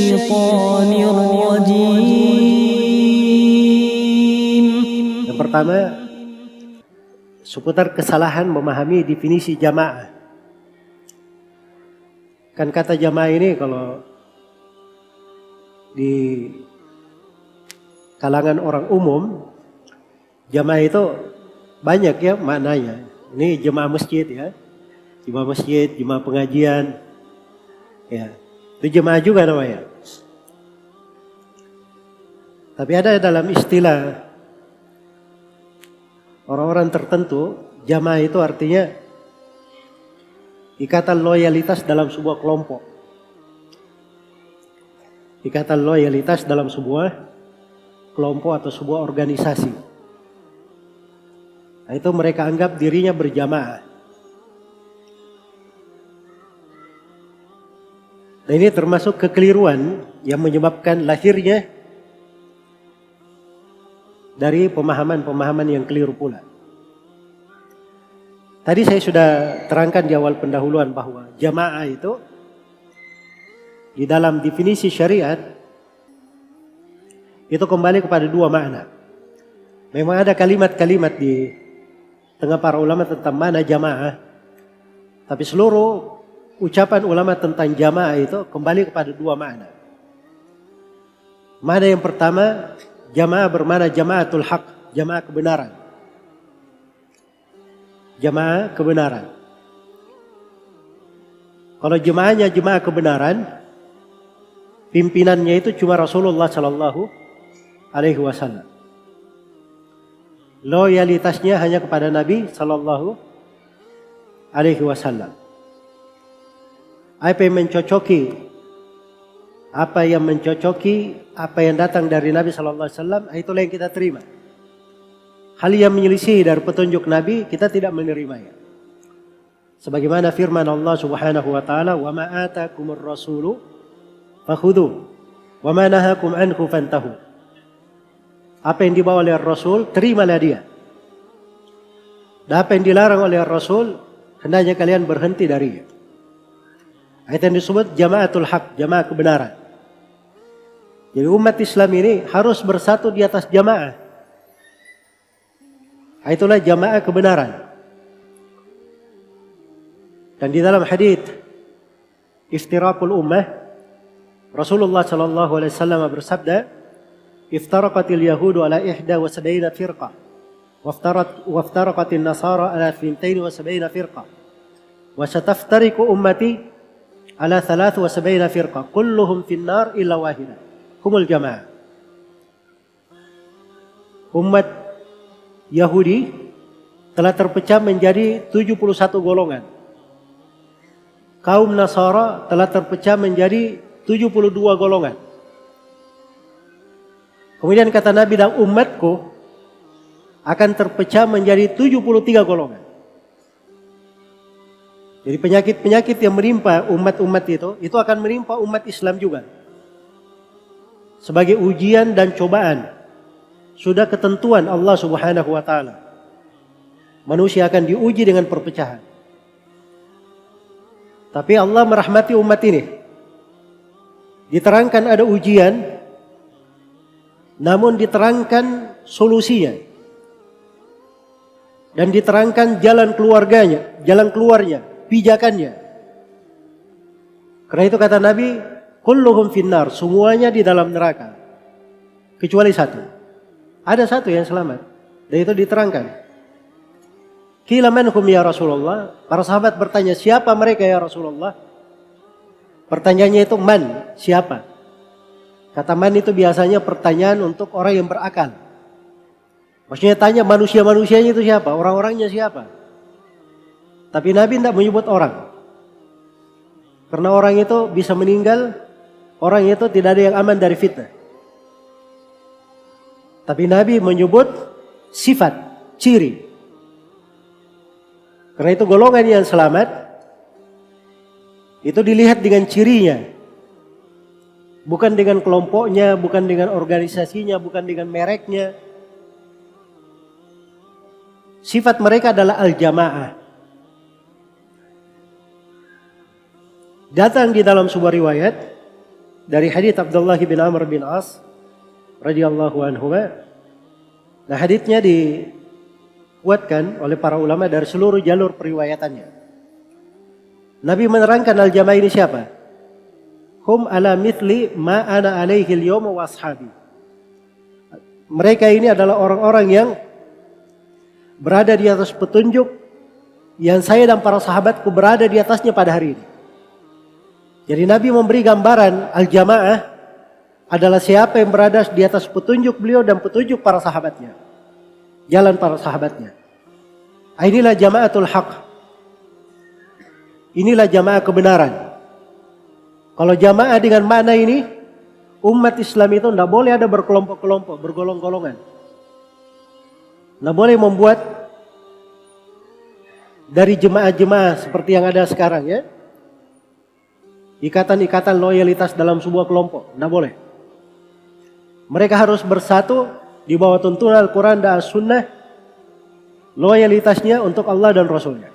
الشيطان الرجيم. Yang pertama, seputar kesalahan memahami definisi jamaah. Kan kata jamaah ini kalau di kalangan orang umum, jamaah itu banyak ya maknanya. Ini jemaah masjid ya, jemaah masjid, jemaah pengajian, ya itu jemaah juga namanya. Tapi ada dalam istilah orang-orang tertentu, jamaah itu artinya ikatan loyalitas dalam sebuah kelompok. Ikatan loyalitas dalam sebuah kelompok atau sebuah organisasi. Nah, itu mereka anggap dirinya berjamaah. Nah, ini termasuk kekeliruan yang menyebabkan lahirnya dari pemahaman-pemahaman yang keliru pula. Tadi saya sudah terangkan di awal pendahuluan bahwa jamaah itu di dalam definisi syariat itu kembali kepada dua makna. Memang ada kalimat-kalimat di tengah para ulama tentang mana jamaah, tapi seluruh ucapan ulama tentang jamaah itu kembali kepada dua makna. Makna yang pertama, jamaah bermakna jamaatul haq, jamaah kebenaran. Jamaah kebenaran. Kalau jemaahnya jemaah kebenaran, pimpinannya itu cuma Rasulullah Sallallahu Alaihi Wasallam. Loyalitasnya hanya kepada Nabi Sallallahu Alaihi Wasallam. Apa yang mencocoki apa yang datang dari Nabi Sallallahu Alaihi Wasallam, itulah yang kita terima. Hal yang menyelisih dari petunjuk Nabi, kita tidak menerimanya. Sebagaimana firman Allah Subhanahu wa taala, "Wa ma atakumur rasulu fakhudhu, wa ma nahakum anhu fantahu." Apa yang dibawa oleh Rasul, terimalah dia. Dan apa yang dilarang oleh Rasul, hendaknya kalian berhenti darinya. Ayat yang disebut jamaatul haq, jamaah kebenaran. Jadi umat Islam ini harus bersatu di atas jamaah. Itulah jamaah kebenaran. Dan di dalam hadits iftiraqul ummah, Rasulullah sallallahu alaihi wasallam bersabda, "Iftaraqatil yahudu ala 71 firqah, waftaraqatin nasara ala 72 firqah, wa sataftariqu ummati ala 73 firqah, kulluhum finnar illa wahidah, humul jamaah." Umat Yahudi telah terpecah menjadi 71 golongan. Kaum Nasara telah terpecah menjadi 72 golongan. Kemudian kata Nabi, dan umatku akan terpecah menjadi 73 golongan. Jadi penyakit-penyakit yang menimpa umat-umat itu akan menimpa umat Islam juga. Sebagai ujian dan cobaan. Sudah ketentuan Allah Subhanahu wa taala. Manusia akan diuji dengan perpecahan. Tapi Allah merahmati umat ini. Diterangkan ada ujian, namun diterangkan solusinya. Dan diterangkan jalan keluarnya, pijakannya. Karena itu kata Nabi, kulluhum finnar, semuanya di dalam neraka. Kecuali satu. Ada satu yang selamat. Dan itu diterangkan. Qila man hum ya Rasulullah? Para sahabat bertanya, siapa mereka ya Rasulullah? Pertanyaannya itu man, siapa? Kata man itu biasanya pertanyaan untuk orang yang berakal. Maksudnya tanya manusia-manusianya itu siapa? Orang-orangnya siapa? Tapi Nabi tidak menyebut orang. Karena orang itu bisa meninggal, orang itu tidak ada yang aman dari fitnah. Tapi Nabi menyebut sifat, ciri. Karena itu golongan yang selamat, itu dilihat dengan cirinya. Bukan dengan kelompoknya, bukan dengan organisasinya, bukan dengan mereknya. Sifat mereka adalah al-jamaah. Datang di dalam sebuah riwayat dari hadits Abdullah bin Amr bin As radhiyallahu anhu. Nah, haditsnya dikuatkan oleh para ulama dari seluruh jalur periwayatannya. Nabi menerangkan al-jamaah ini siapa? Hum ala mithli ma ana alaihi al-yawma wa ashabi. Mereka ini adalah orang-orang yang berada di atas petunjuk yang saya dan para sahabatku berada di atasnya pada hari ini. Jadi Nabi memberi gambaran al-jamaah adalah siapa yang berada di atas petunjuk beliau dan petunjuk para sahabatnya. Jalan para sahabatnya. Inilah jamaatul haq. Inilah jamaah kebenaran. Kalau jamaah dengan makna ini, umat Islam itu tidak boleh ada berkelompok-kelompok, bergolong-golongan. Tidak boleh membuat dari jemaah-jemaah seperti yang ada sekarang ya. Ikatan-ikatan loyalitas dalam sebuah kelompok. Tidak boleh. Mereka harus bersatu di bawah tuntunan Al-Quran dan As-Sunnah. Loyalitasnya untuk Allah dan Rasulnya.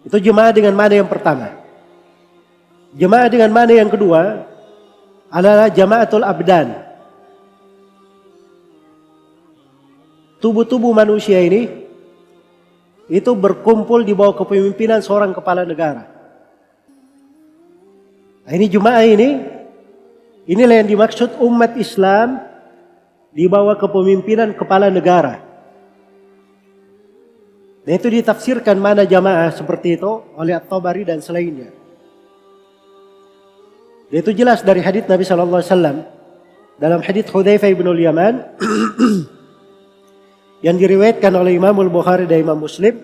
Itu jemaah dengan mana yang pertama. Jemaah dengan mana yang kedua adalah jamaatul abdan. Tubuh-tubuh manusia ini itu berkumpul di bawah kepemimpinan seorang kepala negara. Nah, ini jemaah inilah yang dimaksud umat Islam di bawah kepemimpinan kepala negara. Dan itu ditafsirkan mana jamaah seperti itu oleh At-Tabari dan selainnya. Dan itu jelas dari hadits Nabi SAW. Dalam hadits Hudzaifah bin Yaman yang diriwayatkan oleh Imam Al-Bukhari dan Imam Muslim.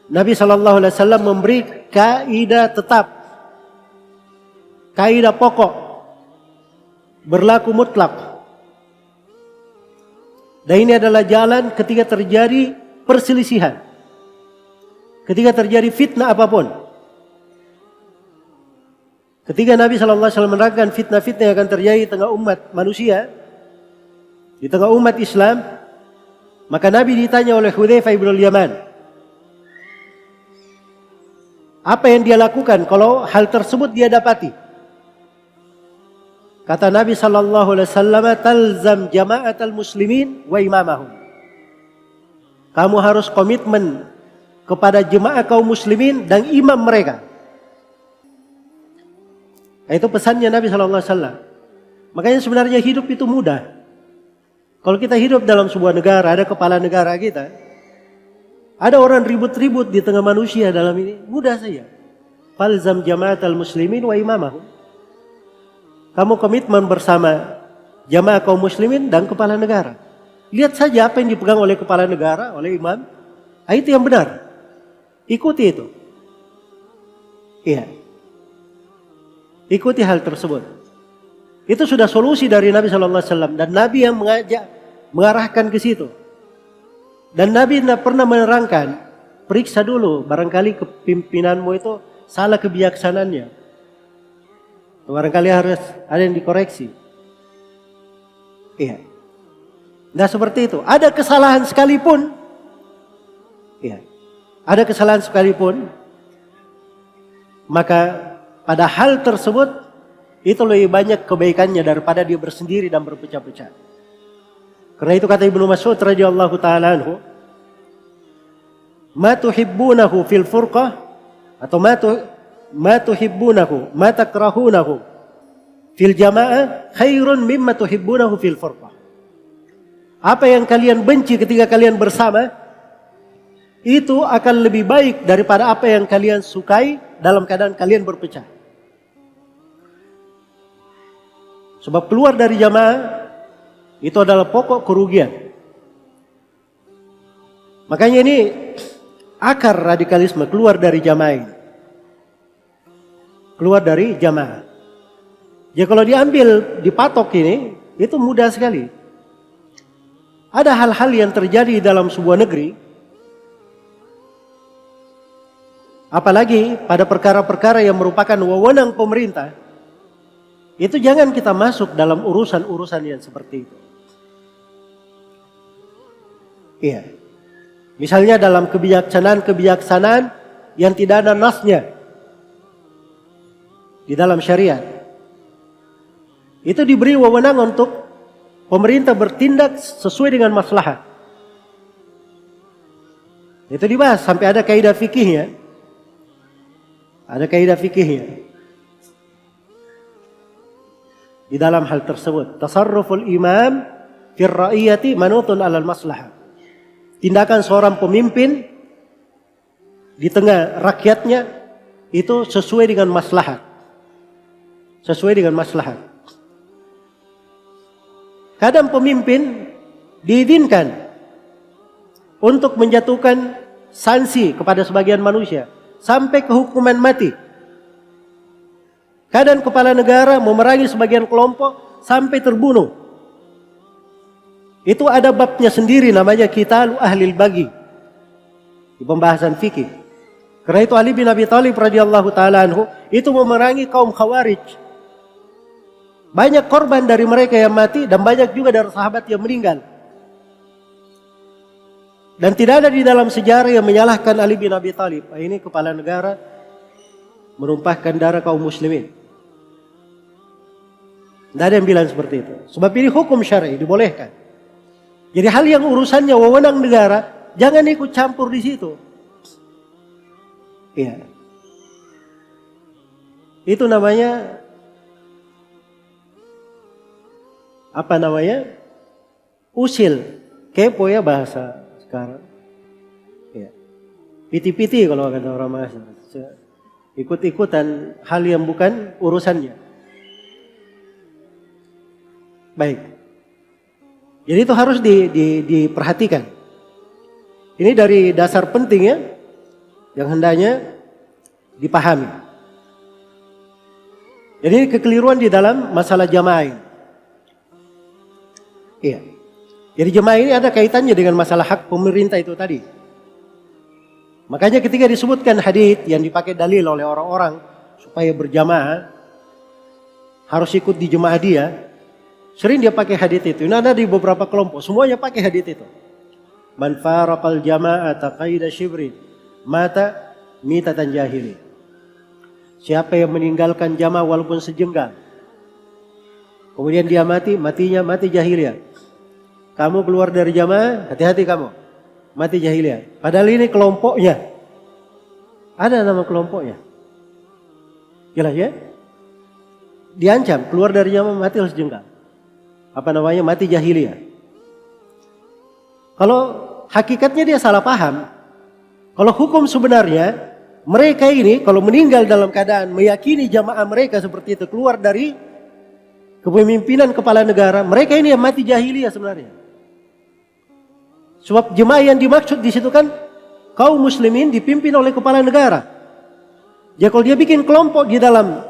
Nabi SAW memberi kaidah tetap, kaidah pokok, berlaku mutlak. Dan ini adalah jalan ketika terjadi perselisihan, ketika terjadi fitnah apapun. Ketika Nabi SAW menerangkan fitnah-fitnah yang akan terjadi di tengah umat manusia, di tengah umat Islam, maka Nabi ditanya oleh Hudzaifah bin Yaman, apa yang dia lakukan kalau hal tersebut dia dapati? Kata Nabi SAW, talzam jama'atal muslimin wa imamahum. Kamu harus komitmen kepada jemaah kaum muslimin dan imam mereka. Itu pesannya Nabi SAW. Makanya sebenarnya hidup itu mudah. Kalau kita hidup dalam sebuah negara, ada kepala negara kita, ada orang ribut-ribut di tengah manusia dalam ini, mudah saja. Falzam jamaatal muslimin wa imamahum. Kamu komitmen bersama jamaah kaum muslimin dan kepala negara. Lihat saja apa yang dipegang oleh kepala negara, oleh imam. Itu yang benar. Ikuti itu. Iya. Ikuti hal tersebut. Itu sudah solusi dari Nabi SAW. Dan Nabi yang mengarahkan ke situ. Dan Nabi tidak pernah menerangkan, periksa dulu, barangkali kepimpinanmu itu salah kebijaksanaannya. Barangkali harus ada yang dikoreksi. Iya. Nah seperti itu. Ada kesalahan sekalipun. Iya. Ada kesalahan sekalipun. Maka pada hal tersebut, itu lebih banyak kebaikannya daripada dia bersendiri dan berpecah-pecah. Karena itu kata Ibnu Mas'ud radhiyallahu taala anhu, ma tuhibbunahu fil furqah atau ma tuhibbunahu ma takrahunahu fil jamaah khairun mimma tuhibbunahu fil furqah. Apa yang kalian benci ketika kalian bersama itu akan lebih baik daripada apa yang kalian sukai dalam keadaan kalian berpecah. Sebab keluar dari jamaah itu adalah pokok kerugian. Makanya ini akar radikalisme keluar dari jamaah ini. Keluar dari jamaah. Ya kalau diambil, dipatok ini, itu mudah sekali. Ada hal-hal yang terjadi dalam sebuah negeri. Apalagi pada perkara-perkara yang merupakan wewenang pemerintah. Itu jangan kita masuk dalam urusan-urusan yang seperti itu. Iya. Misalnya dalam kebijaksanaan yang tidak ada nasnya. di dalam syariat. Itu diberi wewenang untuk pemerintah bertindak sesuai dengan maslahat. Itu dibahas sampai ada kaidah fikihnya. Ada kaidah fikihnya di dalam hal tersebut. Tasarruful imam fir ra'iyati manutun 'alal maslahah. Tindakan seorang pemimpin di tengah rakyatnya itu sesuai dengan maslahat. Sesuai dengan maslahat. Kadang pemimpin diizinkan untuk menjatuhkan sanksi kepada sebagian manusia sampai ke hukuman mati. Kadang kepala negara memerangi sebagian kelompok sampai terbunuh. Itu ada babnya sendiri namanya Qitalu Ahlil Baghi di pembahasan fikih. Karena itu Ali bin Abi Thalib radhiyallahu taala anhu itu memerangi kaum Khawarij. Banyak korban dari mereka yang mati dan banyak juga dari sahabat yang meninggal. Dan tidak ada di dalam sejarah yang menyalahkan Ali bin Abi Thalib. Ini kepala negara menumpahkan darah kaum muslimin. Tidak ada yang bilang seperti itu. Sebab ini hukum syar'i dibolehkan. Jadi hal yang urusannya wewenang negara jangan ikut campur di situ. Iya. Itu namanya apa namanya? Usil. Kepo ya bahasa sekarang. Ya. Piti-piti kalau kata orang bahasa. Ikut-ikutan hal yang bukan urusannya. Baik. Jadi itu harus diperhatikan. Ini dari dasar penting ya. Yang hendaknya dipahami. Jadi ini kekeliruan di dalam masalah jamaah ini. Iya. Jadi jemaah ini ada kaitannya dengan masalah hak pemerintah itu tadi. Makanya ketika disebutkan hadits yang dipakai dalil oleh orang-orang supaya berjamaah harus ikut di jemaah dia, sering dia pakai hadits itu. Ini ada di beberapa kelompok, semuanya pakai hadits itu. Man faraqal jama'ata qaida shibrin mata mitatan jahili. Siapa yang meninggalkan jamaah walaupun sejenggal, kemudian dia matinya mati jahiliyah. Kamu keluar dari jamaah, hati-hati kamu. Mati jahiliyah. Padahal ini kelompoknya. Ada nama kelompoknya. Jelas ya? Diancam, keluar dari jamaah mati harus jengkal. Apa namanya? Mati jahiliyah. Kalau hakikatnya dia salah paham. Kalau hukum sebenarnya, mereka ini kalau meninggal dalam keadaan meyakini jamaah mereka seperti itu, keluar dari kepemimpinan kepala negara, mereka ini yang mati jahiliyah sebenarnya. Sebab jemaah yang dimaksud di situ kan kaum muslimin dipimpin oleh kepala negara. Ya kalau dia bikin kelompok di dalam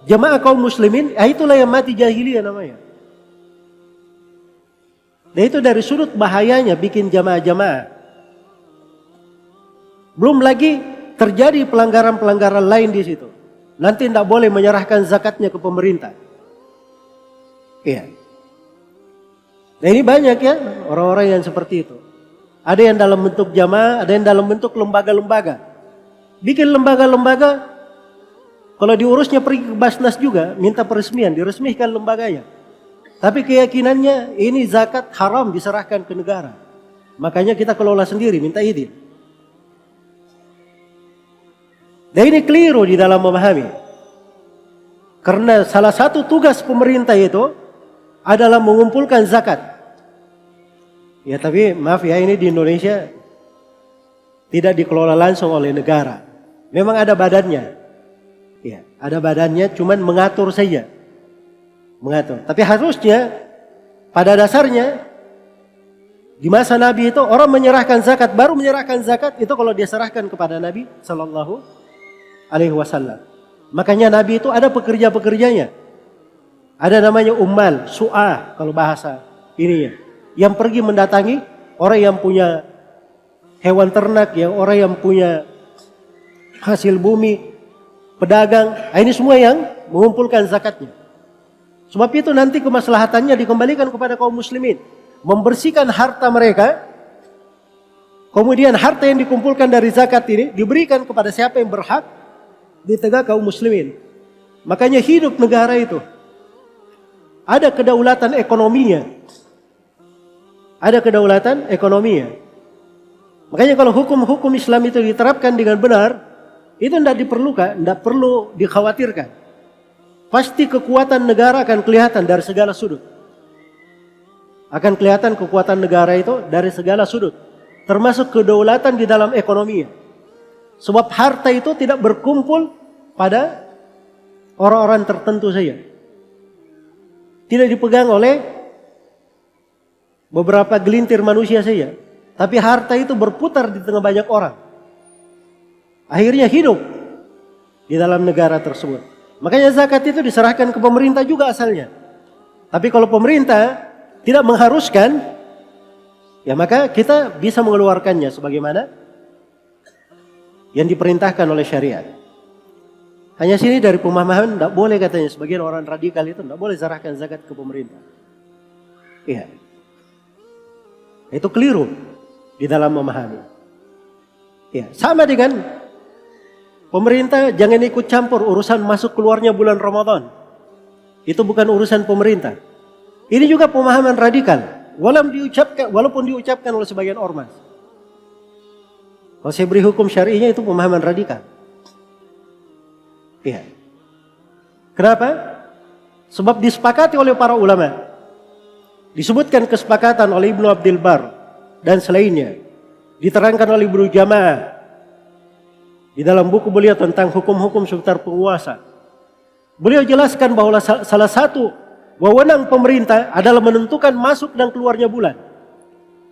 jemaah kaum muslimin, itulah yang mati jahiliyah namanya. Dan itu dari sudut bahayanya bikin jamaah-jamaah. Belum lagi terjadi pelanggaran-pelanggaran lain di situ. Nanti tidak boleh menyerahkan zakatnya ke pemerintah. Iya. Nah ini banyak ya orang-orang yang seperti itu. Ada yang dalam bentuk jamaah, ada yang dalam bentuk lembaga-lembaga. Bikin lembaga-lembaga, kalau diurusnya pergi ke Basnas juga, minta peresmian, diresmikan lembaganya. Tapi keyakinannya ini zakat haram diserahkan ke negara. Makanya kita kelola sendiri, minta izin. Dan ini keliru di dalam memahami. Karena salah satu tugas pemerintah itu adalah mengumpulkan zakat. Ya tapi maaf ya ini di Indonesia tidak dikelola langsung oleh negara. Memang ada badannya. Ya, ada badannya cuman mengatur saja. Mengatur. Tapi harusnya pada dasarnya di masa Nabi itu orang menyerahkan zakat, baru menyerahkan zakat itu kalau dia serahkan kepada Nabi sallallahu alaihi wasallam. Makanya Nabi itu ada pekerja-pekerjanya. Ada namanya ummal, su'ah kalau bahasa ininya. Yang pergi mendatangi orang yang punya hewan ternak, yang orang yang punya hasil bumi, pedagang. Ini semua yang mengumpulkan zakatnya. Sebab itu nanti kemaslahatannya dikembalikan kepada kaum muslimin. Membersihkan harta mereka. Kemudian harta yang dikumpulkan dari zakat ini diberikan kepada siapa yang berhak di tengah kaum muslimin. Makanya hidup negara itu. Ada kedaulatan ekonominya. Ada kedaulatan ekonominya. Makanya kalau hukum-hukum Islam itu diterapkan dengan benar, itu tidak perlu dikhawatirkan. Pasti kekuatan negara akan kelihatan dari segala sudut. Akan kelihatan kekuatan negara itu dari segala sudut. Termasuk kedaulatan di dalam ekonominya. Sebab harta itu tidak berkumpul pada orang-orang tertentu saja. Tidak dipegang oleh beberapa gelintir manusia saja. Tapi harta itu berputar di tengah banyak orang. Akhirnya hidup di dalam negara tersebut. Makanya zakat itu diserahkan ke pemerintah juga asalnya. Tapi kalau pemerintah tidak mengharuskan, ya maka kita bisa mengeluarkannya sebagaimana yang diperintahkan oleh syariat. Hanya sini dari pemahaman tidak boleh katanya, sebagian orang radikal itu tidak boleh serahkan zakat ke pemerintah. Iya. Itu keliru di dalam memahami. Ya, sama dengan pemerintah jangan ikut campur urusan masuk keluarnya bulan Ramadan. Itu bukan urusan pemerintah. Ini juga pemahaman radikal. Walaupun diucapkan oleh sebagian ormas. Kalau saya beri hukum syar'inya itu pemahaman radikal. Iya. Kenapa? Sebab disepakati oleh para ulama. Disebutkan kesepakatan oleh Ibnu Abdul Bar dan selainnya. Diterangkan oleh Ibnu Jama'ah di dalam buku beliau tentang hukum-hukum seputar penguasa. Beliau jelaskan bahwa salah satu wewenang pemerintah adalah menentukan masuk dan keluarnya bulan.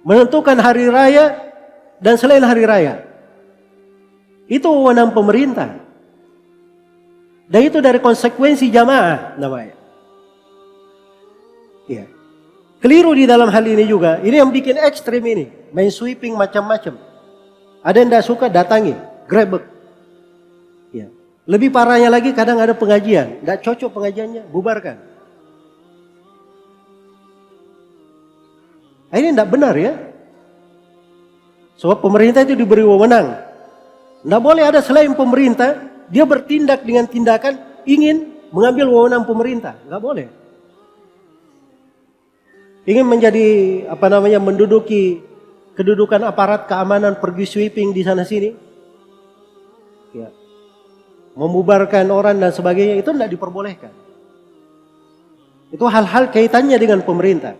Menentukan hari raya dan selain hari raya. Itu wewenang pemerintah. Dan itu dari konsekuensi jamaah namanya. Iya. Keliru di dalam hal ini juga. Ini yang bikin ekstrim ini. Main sweeping macam-macam. Ada yang tidak suka datangi. Grebek. Ya. Lebih parahnya lagi kadang ada pengajian. Tidak cocok pengajiannya. Bubarkan. Ini tidak benar ya. Sebab pemerintah itu diberi wewenang. Tidak boleh ada selain pemerintah. Dia bertindak dengan tindakan ingin mengambil wewenang pemerintah. Tidak boleh. Ingin menjadi menduduki kedudukan aparat keamanan, pergi sweeping di sana sini, ya, membubarkan orang dan sebagainya, itu tidak diperbolehkan. Itu hal-hal kaitannya dengan pemerintah.